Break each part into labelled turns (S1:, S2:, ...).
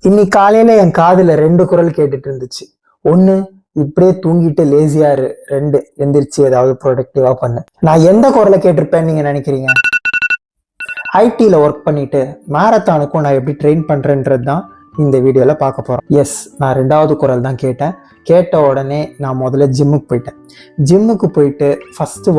S1: இன்னைக்கு காலையில என் காதுல 2 குரல் கேட்டுட்டு இருந்துச்சு. ஒண்ணு, இப்படியே தூங்கிட்டு லேசியா இரு. 2, எந்திரிச்சு ஏதாவது ப்ரொடக்டிவா பண்ணு. நான் எந்த குரலை கேட்டிருப்பேன்னு நீங்க நினைக்கிறீங்க? ஐடில ஒர்க் பண்ணிட்டு மேரத்தானுக்கும் நான் எப்படி ட்ரெயின் பண்றேன்றது தான் இந்த வீடியோல பார்க்க போறோம். எஸ், நான் 2வது குரல் தான் கேட்டேன். கேட்ட உடனே நான் முதல்ல ஜிம்முக்கு போயிட்டேன். ஜிம்முக்கு போயிட்டு ஃபர்ஸ்ட்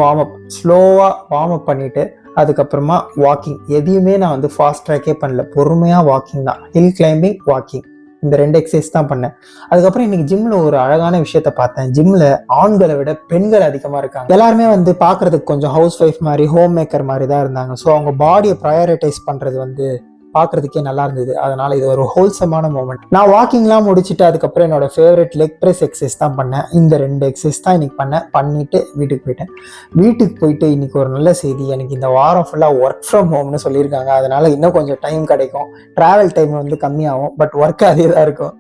S1: ஸ்லோவா வார்ம் அப் பண்ணிட்டு அதுக்கப்புறமா வாக்கிங். எதையுமே நான் வந்து ஃபாஸ்ட் ட்ராக்கே பண்ணல, பொறுமையா வாக்கிங் தான். ஹில் கிளைம்பிங், வாக்கிங், இந்த 2 எக்ஸசைஸ் தான் பண்ணேன். அதுக்கப்புறம் இன்னைக்கு ஜிம்ல ஒரு அழகான விஷயத்த பார்த்தேன். ஜிம்ல ஆண்களை விட பெண்கள் அதிகமா இருக்காங்க. எல்லாருமே வந்து பாக்குறதுக்கு கொஞ்சம் ஹவுஸ் ஒய்ஃப் மாதிரி, ஹோம் மேக்கர் மாதிரி தான் இருந்தாங்க. ஸோ அவங்க பாடியை ப்ரையாரிட்டைஸ் பண்றது வந்து பார்க்கறதுக்கே நல்லா இருந்தது. அதனால இது ஒரு ஹோல்சமான மூமெண்ட். நான் வாக்கிங்லாம் முடிச்சுட்டு அதுக்கப்புறம் என்னோட ஃபேவரட் லெக் ப்ரெஸ் எக்ஸசைஸ் தான் பண்ணேன். இந்த 2 எக்ஸசைஸ் தான் இன்னைக்கு பண்ணிட்டு வீட்டுக்கு போயிட்டேன். வீட்டுக்கு போயிட்டு இன்னைக்கு ஒரு நல்ல செய்தி, எனக்கு இந்த வாரம் ஃபுல்லாக ஒர்க் ஃப்ரம் ஹோம்னு சொல்லியிருக்காங்க. அதனால இன்னும் கொஞ்சம் டைம் கிடைக்கும். டிராவல் டைம் வந்து கம்மியாகும், பட் ஒர்க் அதே தான் இருக்கும்.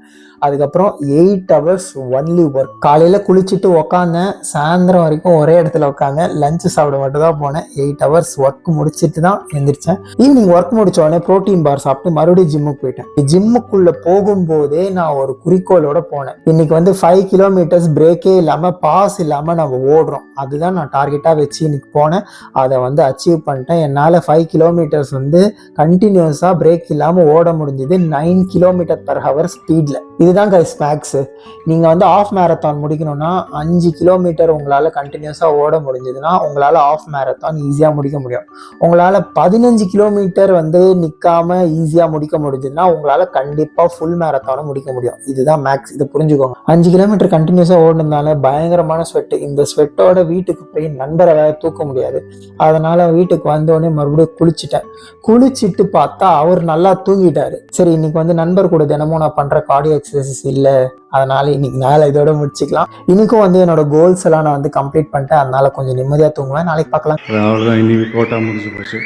S1: அதுக்கப்புறம் 8 hours ஒன்லி ஒர்க். காலையில குளிச்சுட்டு உக்காந்தேன், சாயந்தரம் வரைக்கும் ஒரே இடத்துல உட்காந்தேன். லஞ்சு சாப்பிட மட்டும் தான் போனேன். 8 hours ஒர்க் முடிச்சுட்டு தான் எந்திரிச்சேன். ஈவினிங் ஒர்க் முடிச்ச உடனே ப்ரோட்டீன் பார் சாப்பிட்டு மறுபடியும் ஜிம்முக்கு போயிட்டேன். ஜிம்முக்குள்ள போகும்போதே நான் ஒரு குறிக்கோளோட போனேன். இன்னைக்கு வந்து 5 kilometers பிரேக்கே இல்லாம, பாஸ் இல்லாம நம்ம ஓடுறோம். அதுதான் நான் டார்கெட்டா வச்சு இன்னைக்கு போனேன். அதை வந்து அச்சீவ் பண்ணிட்டேன். என்னால 5 kilometers வந்து கண்டினியூஸா பிரேக் இல்லாம ஓட முடிஞ்சது 9 km/h ஸ்பீட்ல. இதுதான் கைஸ் மேக்ஸ். நீங்க வந்து ஆஃப் மேரத்தான் முடிக்கணும்னா 5 கிலோமீட்டர் உங்களால கண்டினியூஸா ஓட முடிஞ்சதுன்னா உங்களால ஆஃப் மேரத்தான் ஈஸியா முடிக்க முடியும். உங்களால 15 கிலோமீட்டர் வந்து நிக்காம ஈஸியா முடிக்க முடிஞ்சதுன்னா உங்களால கண்டிப்பா ஃபுல் மேரத்தானும் முடிக்க முடியும். இதுதான் மேக்ஸ், இதை புரிஞ்சுக்கோங்க. 5 கிலோமீட்டர் கண்டினியூஸா ஓடுனதுனால பயங்கரமான ஸ்வெட். இந்த ஸ்வெட்டோட வீட்டுக்கு போய் நண்பரை வேற தூக்க முடியாது. அதனால வீட்டுக்கு வந்தோடனே மறுபடியும் குளிச்சுட்டு பார்த்தா அவர் நல்லா தூங்கிட்டாரு. சரி, இன்னைக்கு வந்து நண்பர் கூட தினமும் நான் பண்ற கார்டியோ எக்ஸசைஸ் இல்லை, அதனால இன்னைக்கு நாளை இதோட முடிச்சுக்கலாம். இன்னைக்கும் வந்து என்னோட கோல்ஸ் எல்லாம் நான் வந்து கம்ப்ளீட் பண்ணிட்டேன். அதனால கொஞ்சம் நிம்மதியா தூங்குவேன். நாளைக்கு பார்க்கலாம்.
S2: அவ்வளோதான், இன்னைக்கு கோட்டா முடிஞ்சு போச்சு.